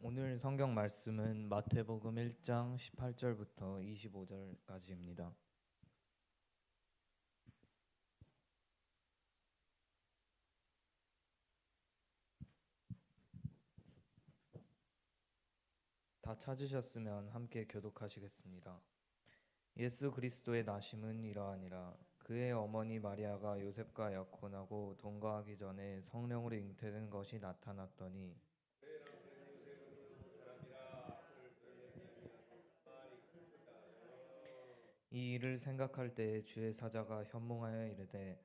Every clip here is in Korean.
오늘 성경 말씀은 마태복음 1장 18절부터 25절까지입니다. 다 찾으셨으면 함께 교독하시겠습니다. 예수 그리스도의 나심은 이러하니라. 그의 어머니 마리아가 요셉과 약혼하고 동거하기 전에 성령으로 잉태된 것이 나타났더니 이 일을 생각할 때에 주의 사자가 현몽하여 이르되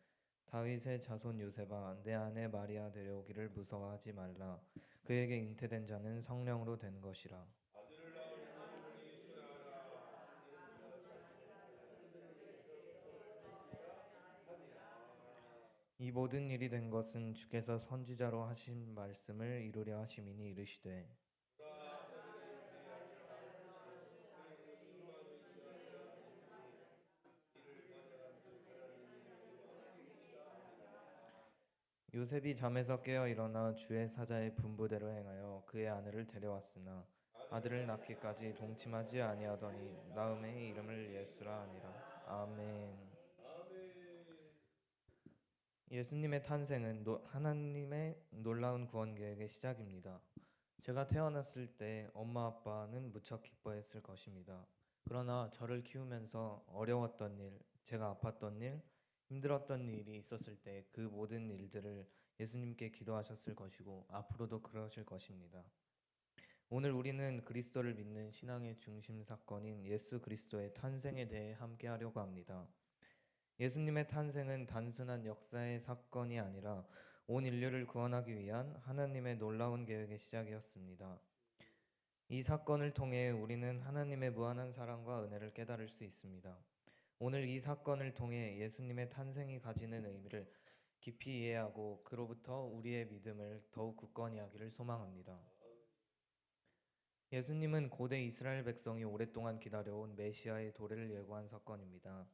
다윗의 자손 요셉아 내 아내 마리아 데려오기를 무서워하지 말라. 그에게 잉태된 자는 성령으로 된 것이라. 이 모든 일이 된 것은 주께서 선지자로 하신 말씀을 이루려 하심이니 이르시되 요셉이 잠에서 깨어 일어나 주의 사자의 분부대로 행하여 그의 아내를 데려왔으나 아들을 낳기까지 동침하지 아니하더니 나음의 이름을 예수라 하니라. 아멘. 예수님의 탄생은 하나님의 놀라운 구원 계획의 시작입니다. 제가 태어났을 때 엄마 아빠는 무척 기뻐했을 것입니다. 그러나 저를 키우면서 어려웠던 일, 제가 아팠던 일, 힘들었던 일이 있었을 때 그 모든 일들을 예수님께 기도하셨을 것이고 앞으로도 그러실 것입니다. 오늘 우리는 그리스도를 믿는 신앙의 중심 사건인 예수 그리스도의 탄생에 대해 함께 하려고 합니다. 예수님의 탄생은 단순한 역사의 사건이 아니라 온 인류를 구원하기 위한 하나님의 놀라운 계획의 시작이었습니다. 이 사건을 통해 우리는 하나님의 무한한 사랑과 은혜를 깨달을 수 있습니다. 오늘 이 사건을 통해 예수님의 탄생이 가지는 의미를 깊이 이해하고 그로부터 우리의 믿음을 더욱 굳건히 하기를 소망합니다. 예수님은 고대 이스라엘 백성이 오랫동안 기다려온 메시아의 도래를 예고한 사건입니다.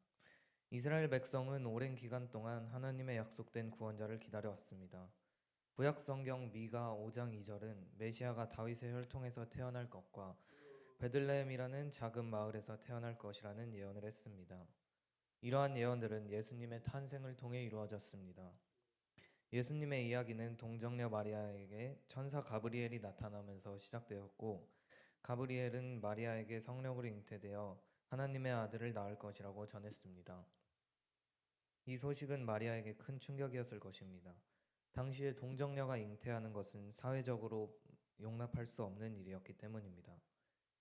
이스라엘 백성은 오랜 기간 동안 하나님의 약속된 구원자를 기다려왔습니다. 구약 성경 미가 5장 2절은 메시아가 다윗의 혈통에서 태어날 것과 베들레헴이라는 작은 마을에서 태어날 것이라는 예언을 했습니다. 이러한 예언들은 예수님의 탄생을 통해 이루어졌습니다. 예수님의 이야기는 동정녀 마리아에게 천사 가브리엘이 나타나면서 시작되었고, 가브리엘은 마리아에게 성령으로 잉태되어 하나님의 아들을 낳을 것이라고 전했습니다. 이 소식은 마리아에게 큰 충격이었을 것입니다. 당시에 동정녀가 잉태하는 것은 사회적으로 용납할 수 없는 일이었기 때문입니다.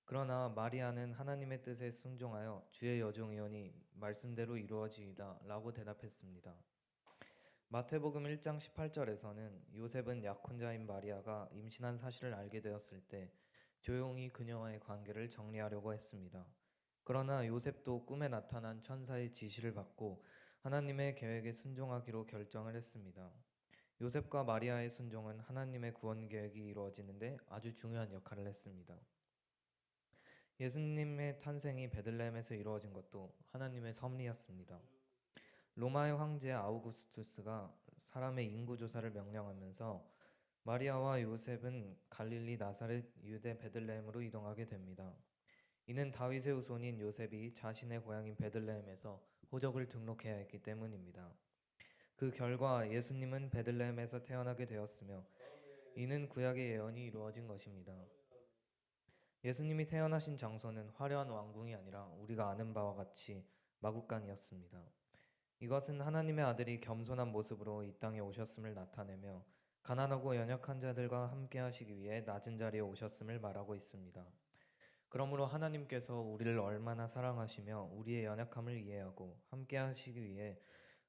그러나 마리아는 하나님의 뜻에 순종하여 주의 여종이오니 말씀대로 이루어지이다 라고 대답했습니다. 마태복음 1장 18절에서는 요셉은 약혼자인 마리아가 임신한 사실을 알게 되었을 때 조용히 그녀와의 관계를 정리하려고 했습니다. 그러나 요셉도 꿈에 나타난 천사의 지시를 받고 하나님의 계획에 순종하기로 결정을 했습니다. 요셉과 마리아의 순종은 하나님의 구원 계획이 이루어지는데 아주 중요한 역할을 했습니다. 예수님의 탄생이 베들레헴에서 이루어진 것도 하나님의 섭리였습니다. 로마의 황제 아우구스투스가 사람의 인구 조사를 명령하면서 마리아와 요셉은 갈릴리 나사렛 유대 베들레헴으로 이동하게 됩니다. 이는 다윗의 후손인 요셉이 자신의 고향인 베들레헴에서 호적을 등록해야 했기 때문입니다. 그 결과 예수님은 베들레헴에서 태어나게 되었으며 이는 구약의 예언이 이루어진 것입니다. 예수님이 태어나신 장소는 화려한 왕궁이 아니라 우리가 아는 바와 같이 마국간이었습니다. 이것은 하나님의 아들이 겸손한 모습으로 이 땅에 오셨음을 나타내며 가난하고 연약한 자들과 함께 하시기 위해 낮은 자리에 오셨음을 말하고 있습니다. 그러므로 하나님께서 우리를 얼마나 사랑하시며 우리의 연약함을 이해하고 함께 하시기 위해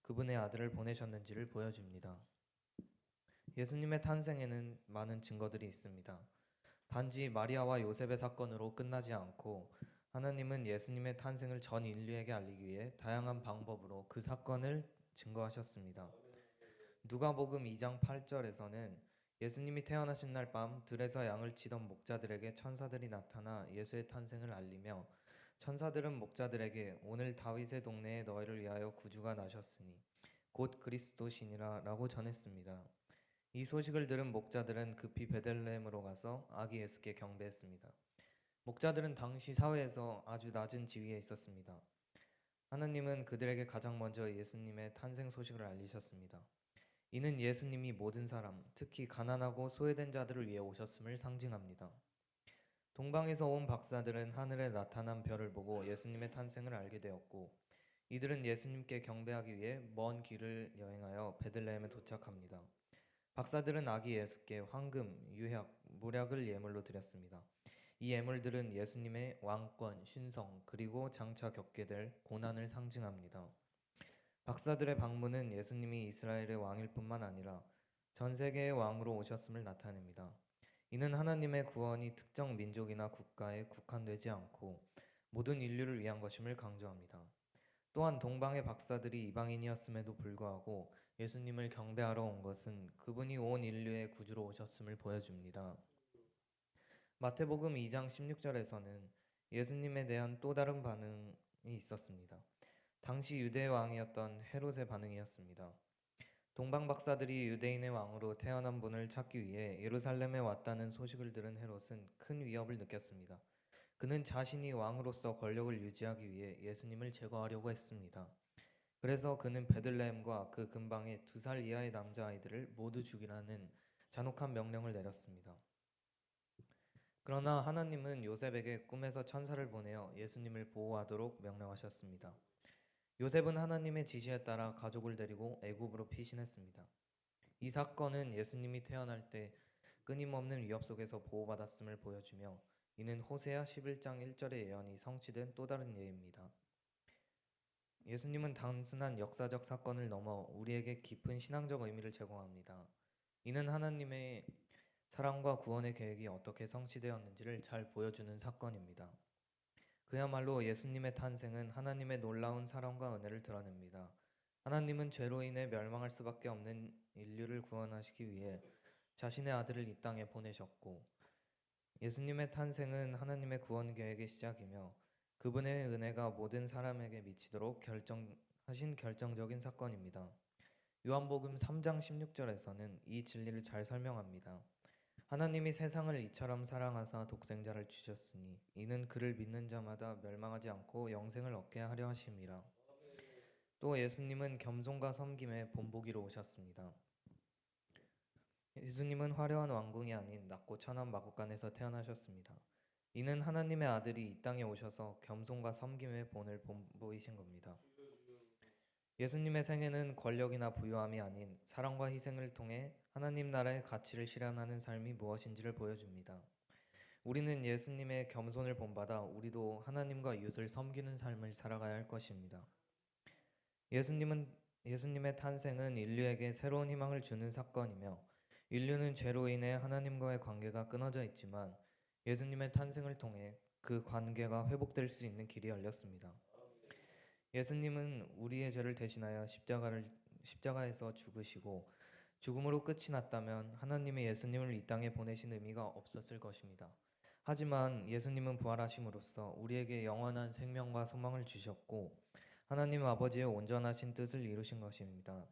그분의 아들을 보내셨는지를 보여줍니다. 예수님의 탄생에는 많은 증거들이 있습니다. 단지 마리아와 요셉의 사건으로 끝나지 않고 하나님은 예수님의 탄생을 전 인류에게 알리기 위해 다양한 방법으로 그 사건을 증거하셨습니다. 누가복음 2장 8절에서는 예수님이 태어나신 날 밤 들에서 양을 치던 목자들에게 천사들이 나타나 예수의 탄생을 알리며 천사들은 목자들에게 오늘 다윗의 동네에 너희를 위하여 구주가 나셨으니 곧 그리스도시니라 라고 전했습니다. 이 소식을 들은 목자들은 급히 베들레헴으로 가서 아기 예수께 경배했습니다. 목자들은 당시 사회에서 아주 낮은 지위에 있었습니다. 하나님은 그들에게 가장 먼저 예수님의 탄생 소식을 알리셨습니다. 이는 예수님이 모든 사람, 특히 가난하고 소외된 자들을 위해 오셨음을 상징합니다. 동방에서 온 박사들은 하늘에 나타난 별을 보고 예수님의 탄생을 알게 되었고, 이들은 예수님께 경배하기 위해 먼 길을 여행하여 베들레헴에 도착합니다. 박사들은 아기 예수께 황금, 유약, 모략을 예물로 드렸습니다. 이 예물들은 예수님의 왕권, 신성, 그리고 장차 겪게 될 고난을 상징합니다. 박사들의 방문은 예수님이 이스라엘의 왕일 뿐만 아니라 전 세계의 왕으로 오셨음을 나타냅니다. 이는 하나님의 구원이 특정 민족이나 국가에 국한되지 않고 모든 인류를 위한 것임을 강조합니다. 또한 동방의 박사들이 이방인이었음에도 불구하고 예수님을 경배하러 온 것은 그분이 온 인류의 구주로 오셨음을 보여줍니다. 마태복음 2장 16절에서는 예수님에 대한 또 다른 반응이 있었습니다. 당시 유대 왕이었던 헤롯의 반응이었습니다. 동방 박사들이 유대인의 왕으로 태어난 분을 찾기 위해 예루살렘에 왔다는 소식을 들은 헤롯은 큰 위협을 느꼈습니다. 그는 자신이 왕으로서 권력을 유지하기 위해 예수님을 제거하려고 했습니다. 그래서 그는 베들레헴과 그 근방의 2살 이하의 남자아이들을 모두 죽이라는 잔혹한 명령을 내렸습니다. 그러나 하나님은 요셉에게 꿈에서 천사를 보내어 예수님을 보호하도록 명령하셨습니다. 요셉은 하나님의 지시에 따라 가족을 데리고 애굽으로 피신했습니다. 이 사건은 예수님이 태어날 때 끊임없는 위협 속에서 보호받았음을 보여주며 이는 호세아 11장 1절의 예언이 성취된 또 다른 예입니다. 예수님은 단순한 역사적 사건을 넘어 우리에게 깊은 신앙적 의미를 제공합니다. 이는 하나님의 사랑과 구원의 계획이 어떻게 성취되었는지를 잘 보여주는 사건입니다. 그야말로 예수님의 탄생은 하나님의 놀라운 사랑과 은혜를 드러냅니다. 하나님은 죄로 인해 멸망할 수밖에 없는 인류를 구원하시기 위해 자신의 아들을 이 땅에 보내셨고, 예수님의 탄생은 하나님의 구원 계획의 시작이며 그분의 은혜가 모든 사람에게 미치도록 결정하신 결정적인 사건입니다. 요한복음 3장 16절에서는 이 진리를 잘 설명합니다. 하나님이 세상을 이처럼 사랑하사 독생자를 주셨으니 이는 그를 믿는 자마다 멸망하지 않고 영생을 얻게 하려 하심이라. 또 예수님은 겸손과 섬김의 본보기로 오셨습니다. 예수님은 화려한 왕궁이 아닌 낮고 천한 마구간에서 태어나셨습니다. 이는 하나님의 아들이 이 땅에 오셔서 겸손과 섬김의 본을 본보이신 겁니다. 예수님의 생애는 권력이나 부유함이 아닌 사랑과 희생을 통해 하나님 나라의 가치를 실현하는 삶이 무엇인지를 보여줍니다. 우리는 예수님의 겸손을 본받아 우리도 하나님과 이웃을 섬기는 삶을 살아가야 할 것입니다. 예수님의 탄생은 인류에게 새로운 희망을 주는 사건이며 인류는 죄로 인해 하나님과의 관계가 끊어져 있지만 예수님의 탄생을 통해 그 관계가 회복될 수 있는 길이 열렸습니다. 예수님은 우리의 죄를 대신하여 십자가에서 죽으시고 죽음으로 끝이 났다면 하나님이 예수님을 이 땅에 보내신 의미가 없었을 것입니다. 하지만 예수님은 부활하심으로써 우리에게 영원한 생명과 소망을 주셨고 하나님 아버지의 온전하신 뜻을 이루신 것입니다.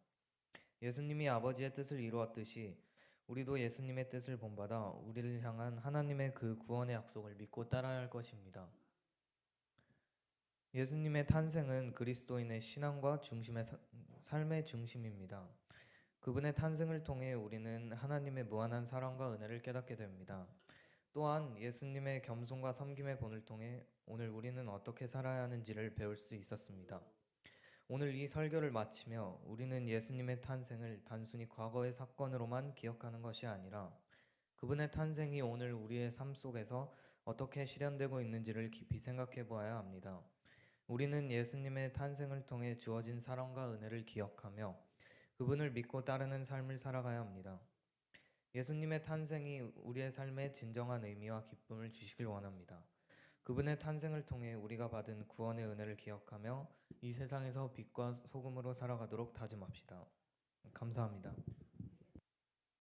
예수님이 아버지의 뜻을 이루었듯이 우리도 예수님의 뜻을 본받아 우리를 향한 하나님의 그 구원의 약속을 믿고 따라야 할 것입니다. 예수님의 탄생은 그리스도인의 신앙과 삶의 중심입니다. 그분의 탄생을 통해 우리는 하나님의 무한한 사랑과 은혜를 깨닫게 됩니다. 또한 예수님의 겸손과 섬김의 본을 통해 오늘 우리는 어떻게 살아야 하는지를 배울 수 있었습니다. 오늘 이 설교를 마치며 우리는 예수님의 탄생을 단순히 과거의 사건으로만 기억하는 것이 아니라 그분의 탄생이 오늘 우리의 삶 속에서 어떻게 실현되고 있는지를 깊이 생각해 보아야 합니다. 우리는 예수님의 탄생을 통해 주어진 사랑과 은혜를 기억하며 그분을 믿고 따르는 삶을 살아가야 합니다. 예수님의 탄생이 우리의 삶에 진정한 의미와 기쁨을 주시길 원합니다. 그분의 탄생을 통해 우리가 받은 구원의 은혜를 기억하며 이 세상에서 빛과 소금으로 살아가도록 다짐합시다. 감사합니다.